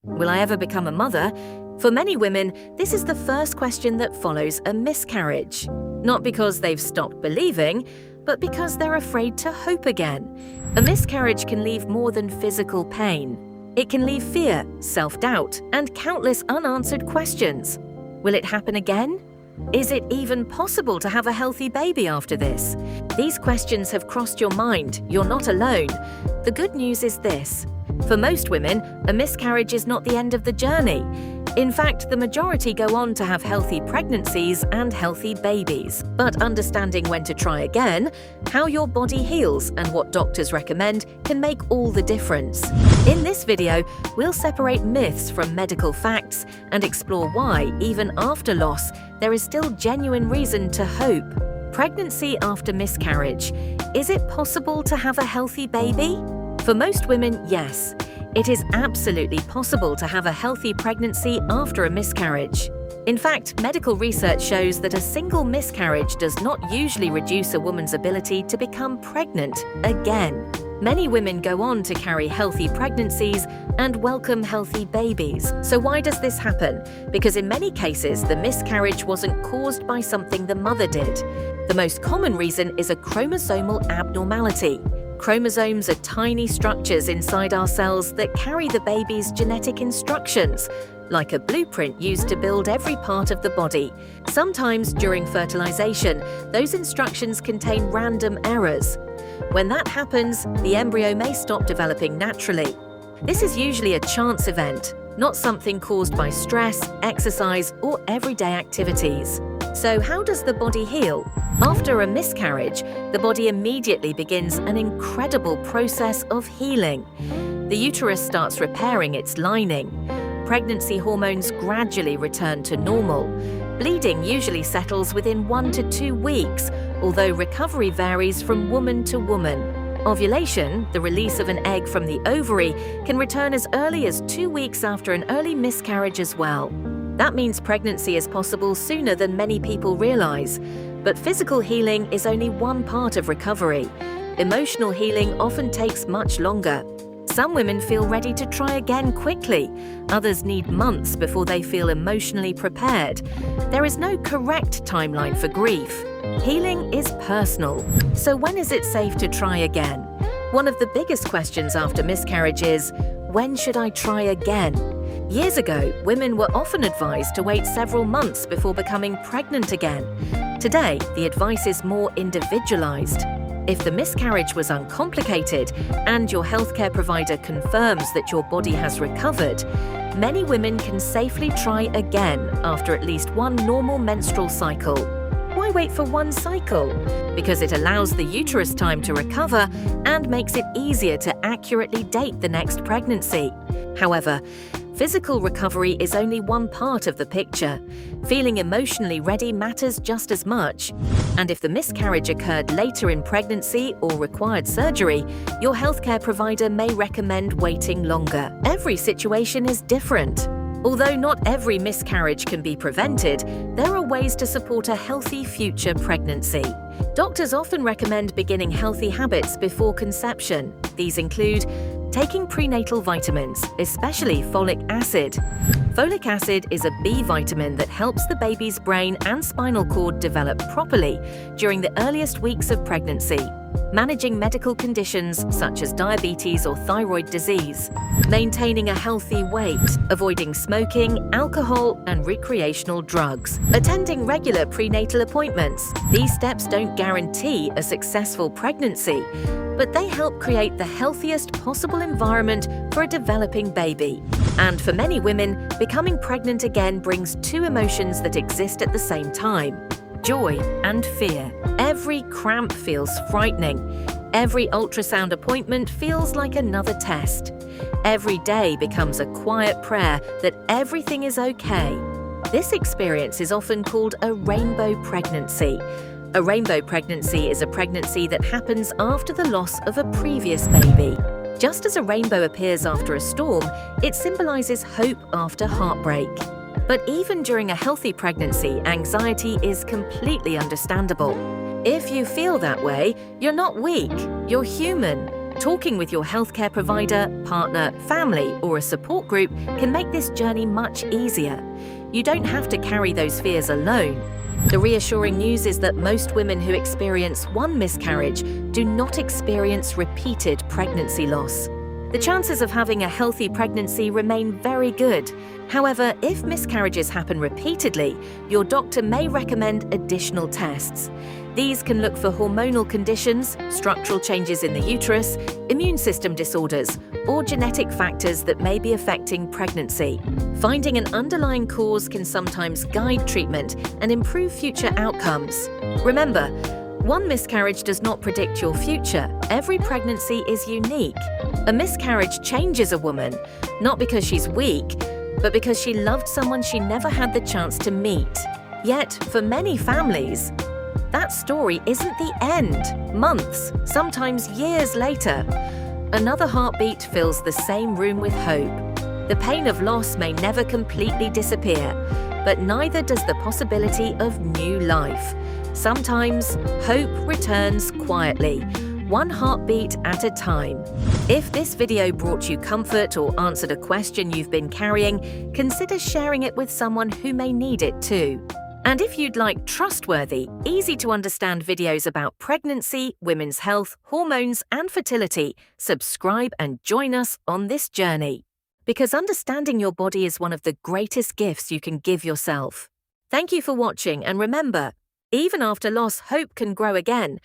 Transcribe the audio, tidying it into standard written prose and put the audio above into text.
Will I ever become a mother? For many women, this is the first question that follows a miscarriage. Not because they've stopped believing, but because they're afraid to hope again. A miscarriage can leave more than physical pain. It can leave fear, self-doubt, and countless unanswered questions. Will it happen again? Is it even possible to have a healthy baby after this? These questions have crossed your mind. You're not alone. The good news is this. For most women, a miscarriage is not the end of the journey. In fact, the majority go on to have healthy pregnancies and healthy babies. But understanding when to try again, how your body heals, and what doctors recommend can make all the difference. In this video, we'll separate myths from medical facts and explore why, even after loss, there is still genuine reason to hope. Pregnancy after miscarriage. Is it possible to have a healthy baby? For most women, yes. It is absolutely possible to have a healthy pregnancy after a miscarriage. In fact, medical research shows that a single miscarriage does not usually reduce a woman's ability to become pregnant again. Many women go on to carry healthy pregnancies and welcome healthy babies. So why does this happen? Because in many cases, the miscarriage wasn't caused by something the mother did. The most common reason is a chromosomal abnormality. Chromosomes are tiny structures inside our cells that carry the baby's genetic instructions, like a blueprint used to build every part of the body. Sometimes during fertilization, those instructions contain random errors. When that happens, the embryo may stop developing naturally. This is usually a chance event, not something caused by stress, exercise, or everyday activities. So how does the body heal? After a miscarriage, the body immediately begins an incredible process of healing. The uterus starts repairing its lining. Pregnancy hormones gradually return to normal. Bleeding usually settles within 1 to 2 weeks, although recovery varies from woman to woman. Ovulation, the release of an egg from the ovary, can return as early as 2 weeks after an early miscarriage as well. That means pregnancy is possible sooner than many people realize. But physical healing is only one part of recovery. Emotional healing often takes much longer. Some women feel ready to try again quickly. Others need months before they feel emotionally prepared. There is no correct timeline for grief. Healing is personal. So when is it safe to try again? One of the biggest questions after miscarriage is, when should I try again? Years ago, women were often advised to wait several months before becoming pregnant again. Today, the advice is more individualized. If the miscarriage was uncomplicated and your healthcare provider confirms that your body has recovered, many women can safely try again after at least one normal menstrual cycle. Why wait for one cycle? Because it allows the uterus time to recover and makes it easier to accurately date the next pregnancy. However, physical recovery is only one part of the picture. Feeling emotionally ready matters just as much. And if the miscarriage occurred later in pregnancy or required surgery, your healthcare provider may recommend waiting longer. Every situation is different. Although not every miscarriage can be prevented, there are ways to support a healthy future pregnancy. Doctors often recommend beginning healthy habits before conception. These include taking prenatal vitamins, especially folic acid. Folic acid is a B vitamin that helps the baby's brain and spinal cord develop properly during the earliest weeks of pregnancy. Managing medical conditions such as diabetes or thyroid disease. Maintaining a healthy weight, avoiding smoking, alcohol, and recreational drugs. Attending regular prenatal appointments. These steps don't guarantee a successful pregnancy, but they help create the healthiest possible environment for a developing baby. And for many women, becoming pregnant again brings two emotions that exist at the same time: joy and fear. Every cramp feels frightening. Every ultrasound appointment feels like another test. Every day becomes a quiet prayer that everything is okay. This experience is often called a rainbow pregnancy. A rainbow pregnancy is a pregnancy that happens after the loss of a previous baby. Just as a rainbow appears after a storm, it symbolizes hope after heartbreak. But even during a healthy pregnancy, anxiety is completely understandable. If you feel that way, you're not weak, you're human. Talking with your healthcare provider, partner, family, or a support group can make this journey much easier. You don't have to carry those fears alone. The reassuring news is that most women who experience one miscarriage do not experience repeated pregnancy loss. The chances of having a healthy pregnancy remain very good. However, if miscarriages happen repeatedly, your doctor may recommend additional tests. These can look for hormonal conditions, structural changes in the uterus, immune system disorders, or genetic factors that may be affecting pregnancy. Finding an underlying cause can sometimes guide treatment and improve future outcomes. Remember, one miscarriage does not predict your future. Every pregnancy is unique. A miscarriage changes a woman, not because she's weak, but because she loved someone she never had the chance to meet. Yet, for many families, that story isn't the end. Months, sometimes years later, another heartbeat fills the same room with hope. The pain of loss may never completely disappear, but neither does the possibility of new life. Sometimes, hope returns quietly, one heartbeat at a time. If this video brought you comfort or answered a question you've been carrying, consider sharing it with someone who may need it too. And if you'd like trustworthy, easy-to-understand videos about pregnancy, women's health, hormones, and fertility, subscribe and join us on this journey. Because understanding your body is one of the greatest gifts you can give yourself. Thank you for watching, and remember, even after loss, hope can grow again.